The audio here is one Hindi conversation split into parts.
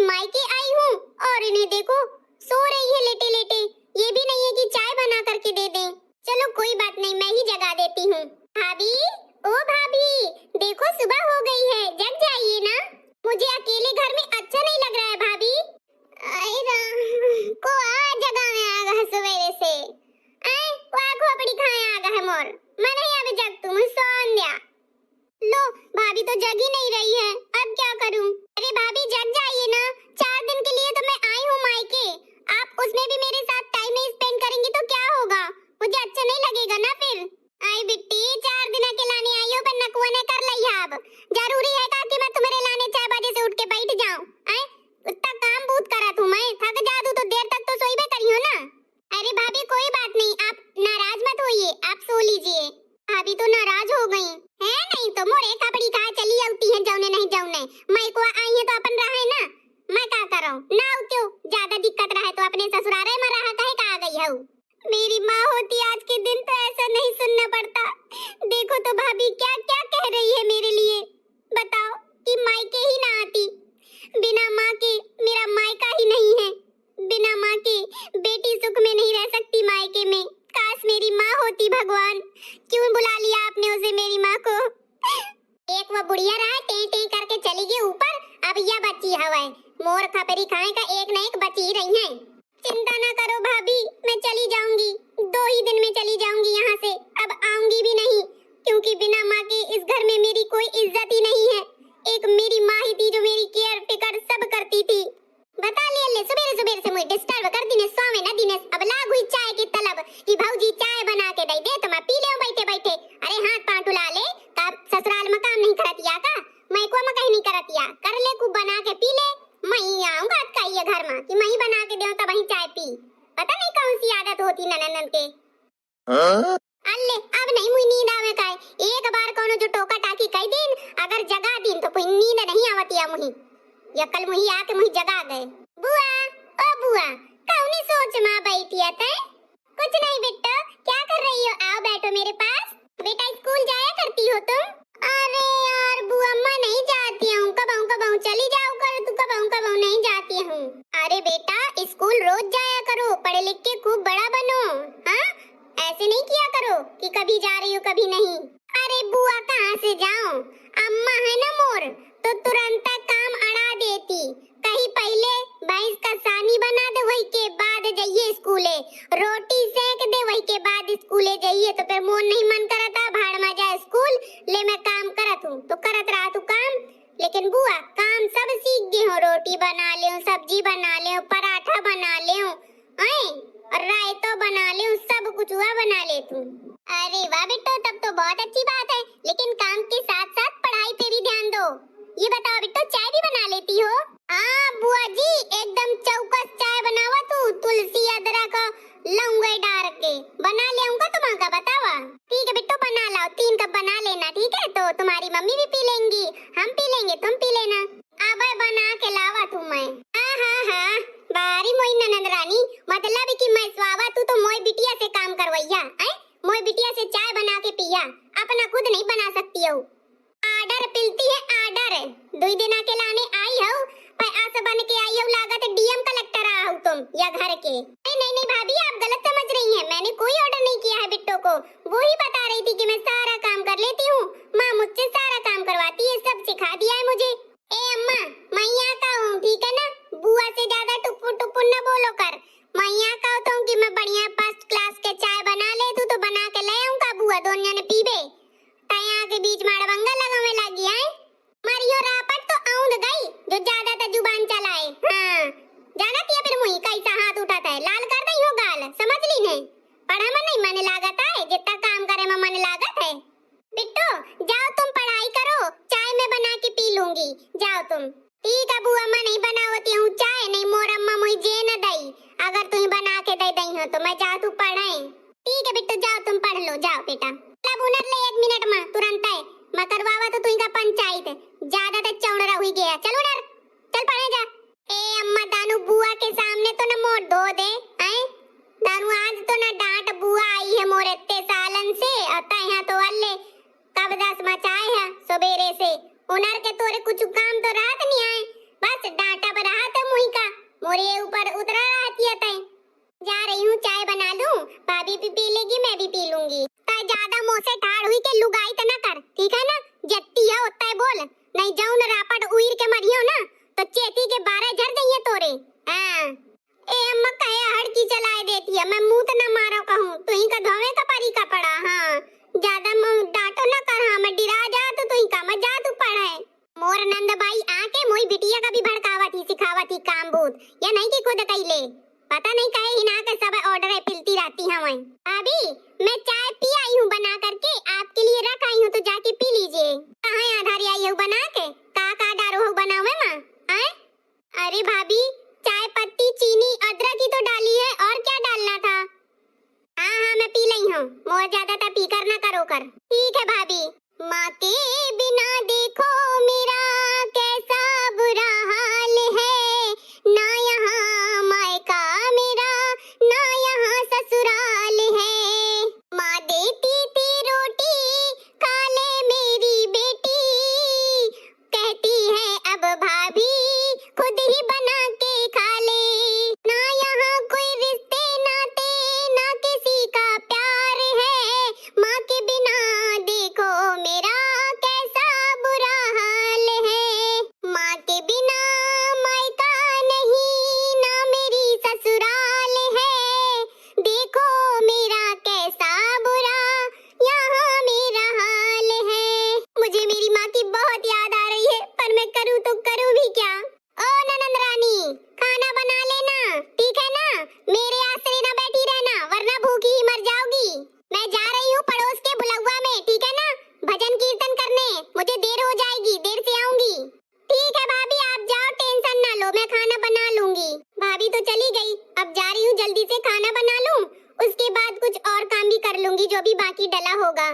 मायके आई हूँ और इन्हें देखो सो रही है लेटे लेटे। ये भी नहीं है कि चाय बना करके दे दें। चलो कोई बात नहीं, मैं ही जगा देती हूँ। भाभी, ओ भाभी, देखो सुबह हो गई है, जग जाइए ना। मुझे अकेले घर में अच्छा नहीं लग रहा है भाभी। आई राम, को आ जगा में आ गया सवेरे से। आए को खोपड़ी खाए आ गया है मोर। मैं नहीं अभी जग तुम सोन दिया। लो भाभी तो जग ही नहीं रही है, अब क्या करूं? अरे भाभी जग जाइए ना, 4 दिन के लिए तो मैं आई हूँ मायके। आप उसमें भी मेरे साथ टाइम नहीं स्पेंड करेंगी तो क्या होगा? मुझे अच्छा नहीं लगेगा ना फिर। आई बिट्टी, 4 दिन के लाने आई हो पर नकुआ ने कर लिया। अब जरूरी है कि मैं तुम्हारे लाने 4 बजे से उठ के बैठ जाऊं? आए उतना काम बहुत करा तू, मैं थक जा दूं तो देर तक तो सोई करी हो ना। अरे भाभी कोई बात नहीं, आप नाराज मत होइए, आप सो लीजिए। भाभी तो नाराज हो गई है। नहीं तो मोरे कपड़ी का चली आती है जौने नहीं जौने। मैं को आई है तो अपन रहे ना, मैं क्या करूं ना क्यों? ज्यादा दिक्कत रहे तो अपने ससुराले में रहा कहे का आ गई हूं। मेरी माँ होती आज के दिन तो ऐसा नहीं सुनना पड़ता। देखो तो भाभी क्या क्या कह रही है मेरे लिए। बताओ कि मायके ही ना आती। बिना माँ के मेरा मायका ही नहीं है। बिना माँ के बेटी सुख में नहीं रह सकती मायके में। काश मेरी माँ होती भगवान। क्यों बुला लिया आपने उसे, मेरी माँ को? एक वो बुढ़िया रहा टे टे करके चली गई ऊपर, अब यह बच्ची हवाए मोर खपरी खाए का एक न एक बची रही है। चिंता ना करो भाभी, मैं चली जाऊंगी, 2 ही दिन में चली जाऊंगी यहाँ से। अब आऊंगी भी नहीं, क्योंकि बिना माँ के इस घर में मेरी कोई इज्जत ही नहीं है। एक मेरी माँ ही थी जो मेरी केयर फिकर सब करती थी। बता ले सुबह सुबह से मुझे डिस्टर्ब कर दिने सोवे न दिने। अब लाग हुई चाय की तलब कि भौजी चाय बना के दे दे तो मैं पी ले बैठे बैठे। अरे हाथ पांव टुला ले, तब ससुराल में काम नहीं करतिया का? मैं को में कहीं नहीं करतिया, कर ले को बना के पी ले। मैं आऊंगा आज का ये घर में कि मैं ही बना के देऊं तब वही चाय पी। पता नहीं कौन सी आदत होती ननन के। अल्ले अब नहीं मुई नींद आवे का। एक बार कोनो जो टोका टाकी कह दिन अगर जगा दिन तो कोई नींद नहीं आवतिया मुही। या कल मुही आके मुही जगा गए। बुआ, ओ बुआ, कौनी सोच माँ बैठी है तै? कुछ नहीं बेटा, क्या कर रही हो? आओ बैठो मेरे पास। बेटा स्कूल जाया करती हो तुम? अरे यार बुआ, मैं नहीं जाती हूँ, कब चली जाओ कर तू, कब नहीं जाती हूँ। अरे बेटा स्कूल रोज जाया करो, पढ़ लिख के खूब बड़ा बनो। हाँ ऐसे नहीं किया करो कि कभी जा रही हो कभी नहीं। अरे बुआ कहाँ से जाऊँ, अम्मा है ना मोर तो तुरंत काम अड़ा देती। कहीं पहले भैंस का सानी बना दे, वही के बाद जाइए स्कूले। रोटी सेक दे, वही के बाद स्कूले जाइए। तो फिर मोन नहीं मन करता, भाड़ में जाए स्कूल ले। मैं काम करत हूँ तो करत रहा तू काम। लेकिन बुआ काम सब सीख गए हो, रोटी बना ले, सब्जी बना ले, पराठा बना ले, रायता बना ले, सब कुछ हुआ बना ले तू। अरे वाह बेटा, तब तो बहुत अच्छी बात है। लेकिन काम के साथ साथ पढ़ाई पे भी ध्यान दो। ये बताओ बेटा चाय भी बना लेती हो? हाँ बुआ जी, एकदम चौकस चाय बनावा तू, तुलसी अदरक लौंग डाल के बना लेऊंगा तुम्हारा। बतावा ठीक है बेटा, बना लाओ, 3 कप बना लेना ठीक है? तो तुम्हारी मम्मी भी पी लेंगी, हम पी लेंगे, तुम पी लेना। अब बना के लावा तू मैं। हाँ बारी मोई ननद रानी, मतलब कि मैं स्वावा तू तो मोई बिटिया से काम करवैया। मोई बिटिया से चाय बना के पिया, अपना खुद नहीं बना सकती हो। आर्डर पिलती है आर्डर। 2 दिन के लाने आई हो, पर आस बन के आई हो, लागत डीएम कलेक्टर आ हो तुम या घर के। नहीं भाभी आप गलत समझ रही हैं, मैंने कोई ऑर्डर नहीं किया है बिट्टो को। वो ही बता रही थी कि मैं सारा काम कर लेती हूँ, माँ मुझसे सारा काम करवाती है, सब सिखा दिया है मुझे। ए अम्मा मैं यहाँ का हूँ ठीक है ना, बुआ से ज्यादा टुप्पू न बोलो कर। मैं यहाँ का होता हूँ कि मैं बढ़िया फर्स्ट क्लास के चाय बना ले तू तो बना के ले आऊँगा, बुआ दोनों ने पीबे। तया के बीच माड़बंगा लगावे लगी है। मरियो रापट तो आउंद गई जो ज्यादा त जुबान चलाए। हाँ जानत है फिर मुई कैसा हाथ उठाता है, लाल कर दई हो गाल, समझ ली ने? पढ़ा में नहीं मन लागत है, जितना काम करे में मन लागत है। बिट्टू जाओ तुम पढ़ाई करो, चाय मैं बना के पी लूंगी, जाओ तुम। ठीक है बुआ, मैं नहीं बनावती हूँ चाय, नहीं मोर अम्मा मुझे जे न दई। अगर तुम बना के दे दई हो तो मैं जा तू पढ़े। ठीक है बिट्टू जाओ तुम पढ़ लो, जाओ बेटा। लब उनर ले 1 मिनट में तुरंत है, मैं करवावा तो तुई का पंचायत ज्यादा तो चौड़ रही गया। चल उनर चल पढ़े जा। ए अम्मा दानू बुआ के सामने तो न मोर धो दे। दानू आज तो न डांट, बुआ आई है मोर इतने सालन से, अता यहाँ तो अल्ले कब 10 मचाए है सवेरे से। उनर के तोरे कुछ काम तो रात नहीं आए, बस डांटा पर रात और ये ऊपर उतरा रहती है तय। जा रही हूँ चाय बना लूं, भाभी भी पी लेगी मैं भी पी लूंगी। तय ज्यादा मुंह से ठाड़ हुई के लुगाई त ना कर, ठीक है ना? जत्ती है उतना ही बोल, नहीं जाऊं न रापट उईर के मरियो ना तो चेती के 12 झड़ जाइए तोरे। हां ए अम्मा कहे हड़की चलाए देती है, मैं मुंह त ना मारो कहूं तू ही का धोवे का परी का पड़ा। हां ज्यादा मुंह डांटो ना कर, हां मैं डिरा जा तो तू ही का मत जा तू पढ़े। मोर नंद भाई आके मोई बिटिया का भी भड़कावा थी सिखावा थी काम बूत, या नहीं कि खुद कैले पता नहीं कहे हिना के सब ऑर्डर है पिलती रहती हैं वहीं। अभी मैं चाय पी आई हूँ बना करके, आपके लिए रख आई हूँ तो जाके पी लीजिए। कहाँ आधारी आई हूँ बना के, का डारो हो बनावे माँ? आए अरे भाभी चाय पत्ती चीनी अदरक ही तो डाली है और क्या डालना था? हाँ हाँ मैं पी ली हूँ, मोर ज्यादा ता पी कर ना करो कर। ठीक है भाभी। माँ के बिना देखो मेरा कैसा बुरा हाल है, ना यहाँ मायका मेरा ना यहाँ ससुराल है। माँ देती थी रोटी खा ले मेरी बेटी, कहती है अब भाभी खुद ही बना के खा ले। ना यहाँ कोई रिश्ते नाते ना किसी का प्यार है, माँ के बिना देखो मेरा कैसा बुरा हाल है। माँ के बिना मायका नहीं ना मेरी ससुराल है, देखो मेरा कैसा बुरा यहाँ मेरा हाल है। मुझे मेरी माँ की बहुत याद आ रही है, पर मैं करूँ तो करूँ भी क्या? ओ ननंद रानी खाना बना लेना, ठीक है ना? मेरे आसरे ना बैठी रहना वरना भूखी ही मर जाओगी। मैं जा रही हूँ पड़ोस के बुलौआ में, ठीक है ना? भजन कीर्तन करने, मुझे देर हो जाएगी, देर से आऊंगी। ठीक है भाभी आप जाओ टेंशन ना लो, मैं खाना बना लूंगी। भाभी तो चली गई, अब जा रही हूँ जल्दी से खाना बना लूं, उसके बाद कुछ और काम भी कर लूंगी जो भी बाकी डला होगा।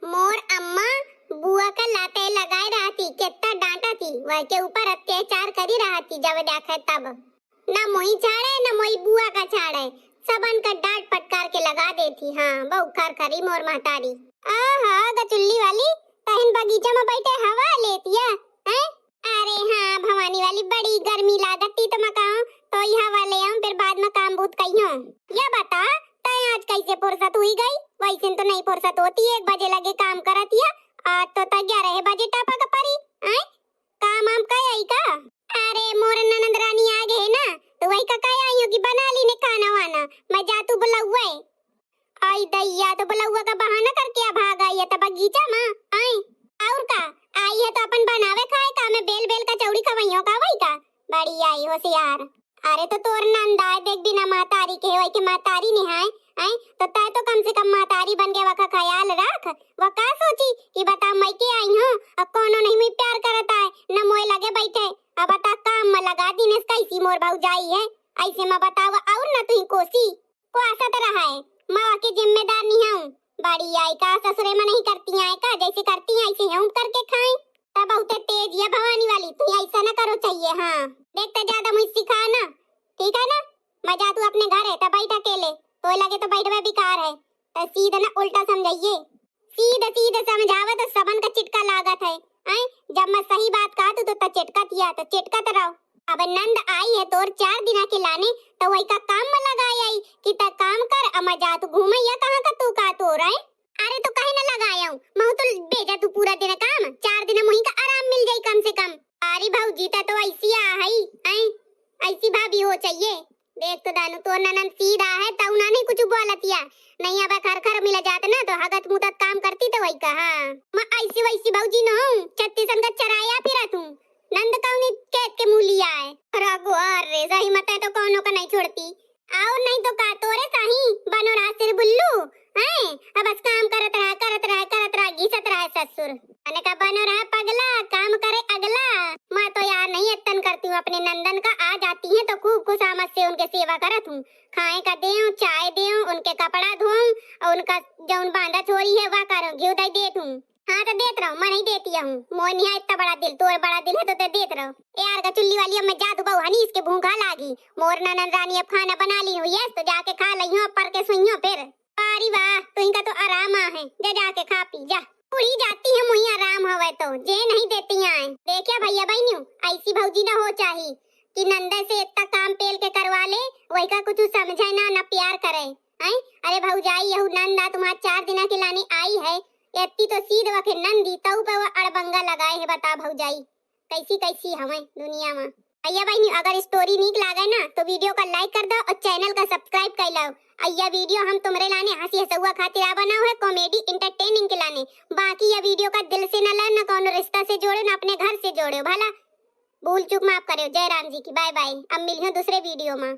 मोर अम्मा बुआ का लाते लगाए रहती, कितना डांटा थी, वह के ऊपर अत्याचार करी रहती जब देखा तब। ना मोई छाड़े ना मोई बुआ का छाड़े, सबन का डांट फटकार के लगा देती। हाँ बहु खर खरी मोर महतारी। आहा गचुल्ली वाली तहन बगीचा में बैठे हवा लेती है हैं? अरे हाँ भवानी वाली बड़ी गर्मी लागती तो मैं कहूं तो यह हवा ले आऊं, फिर बाद में काम बूत कहियो। ये बता तय आज कैसे फुर्सत हुई गई? वैसे तो नहीं फुर्सत होती, 1 बजे लगे काम करती है, आज तो 11 बजे टपक परी। हैं काम आम कई आई का? अरे मोर ननंद रानी आ गए ना तो वही का कई आई हो कि बना ली ने खाना वाना, मैं जा तू बुलौआ है। आई दैया तो बुलौआ का बहाना करके भाग आई है तो बगीचा में आई और का आई है तो अपन बनावे खाए का, मैं बेल बेल का चौड़ी खवइयो का वही का बड़ी आई होशियार। अरे तो तोर नंदा देख बिना मातारी के होई के मातारी निहाय आई तो तय तो कम से कम मातारी बन के वका ख्याल रख। वो का सोची कि बता मैं के आई हूं, अब कोनो नहीं मैं प्यार करता है न मोय लगे बैठे, अब बता काम में लगा दिनेस कैसी मोर भौजाई है, ऐसे में बतावा और न तू कोसी को आशा तो रहा है माँ के जिम्मेदार नहीं हूं। बड़ी आई का ससुरे में नहीं करती आई का, जैसे करती हैं ऐसे हम करके खाएं। तब बहुत तेज है भवानी वाली, तू ऐसा ना करो चाहिए। हाँ देखते ज्यादा मुझे सिखा ना, ठीक है ना? मैं जा तू अपने घर है तब बैठ अकेले, तो लगे तो बैठवे बेकार है, तो सीधा ना उल्टा समझाइए, सीधा सीधा समझावे तो सबन का चिटका लागत है। आई जब मैं सही बात कहा तो चिटका दिया तो चिटका तो रहो। अब नंद आई है तोर 4 दिना के लाने तो वही का काम में लगाई आई कि ता काम कर अमा जा तू घूमैया कहां का तू का तो रहे। अरे तो कहीं ना लगाया हूं मैं तो भेजा तू पूरा दिन काम, 4 दिन मुही का आराम मिल जाई कम से कम। अरे भौजी ता तो ऐसी आ है आई ऐसी भाभी हो चाहिए। देख तो दानू तो ननन सीधा है तो उन्हें नहीं कुछ बोलतिया, नहीं अब खर खर मिल जाते ना तो हगत मुतत काम करती तो वही कहा मैं ऐसी वैसी भौजी न हूं, 36 का चराया फिरा तू नंद कौनी खेत के मूलिया है रघुआर रे सही मत है तो कौनो का नहीं छोड़ती और नहीं तो का तोरे सही बनो रास्ते बुल्लू हैं। अब बस काम करत रहा घिसत रहा ससुर अने का बनो रहा पगला काम करे अगला। मैं तो यार नहीं इतन करती हूँ अपने नंदन का, आ जाती है तो खूब खुशामत से उनके सेवा करत हूँ, खाए का देऊं चाय देऊं उनके कपड़ा धोऊं और उनका जौन बांधा छोरी है वह करो घी दे देत हूँ। हाँ तो देत रहो, मैं नहीं देती हूँ, मोय नहीं इतना बड़ा दिल, तोर बड़ा दिल है तो ते देत रहो। यार का चुल्ली वाली अब मैं जादू बहु हनी इसके भूखा लागी, मोर ननन रानी अब खाना बना ली हुई है तो जाके खा लइयो पर के सुइयो फिर। अरे वाह तू इनका तो आराम आ है, जा जाके खा पी जा, उड़ी जाती है मुही आराम हवे तो जे नहीं देती आए। देखिया भैया बहनियों ऐसी भौजी ना हो चाहिए कि नंदा से इतना काम पेल के वही का कुछ समझे ना ना प्यार करे हैं। अरे भौजाई यहू नंदा तुम्हारा 4 दिना के लाने आई है, एत्ती तो सीध वके नंदी तऊ पे वो अड़बंगा लगाए है। बता भौजाई कैसी कैसी हमें दुनिया में। भैया बहनी अगर स्टोरी नीक लागे ना तो वीडियो का लाइक कर दो और चैनल का सब्सक्राइब कर लो। यह वीडियो हम तुम्हारे लाने हंसी हंसुआ खातिर आ बनाओ है, कॉमेडी इंटरटेनिंग के लाने। बाकी यह वीडियो का दिल से न लो, न कौन रिश्ता से जोड़ो, न अपने घर से जोड़ो। भला भूल चूक माफ करो। जय राम जी की। Bye bye. अब मिलियो दूसरे वीडियो में।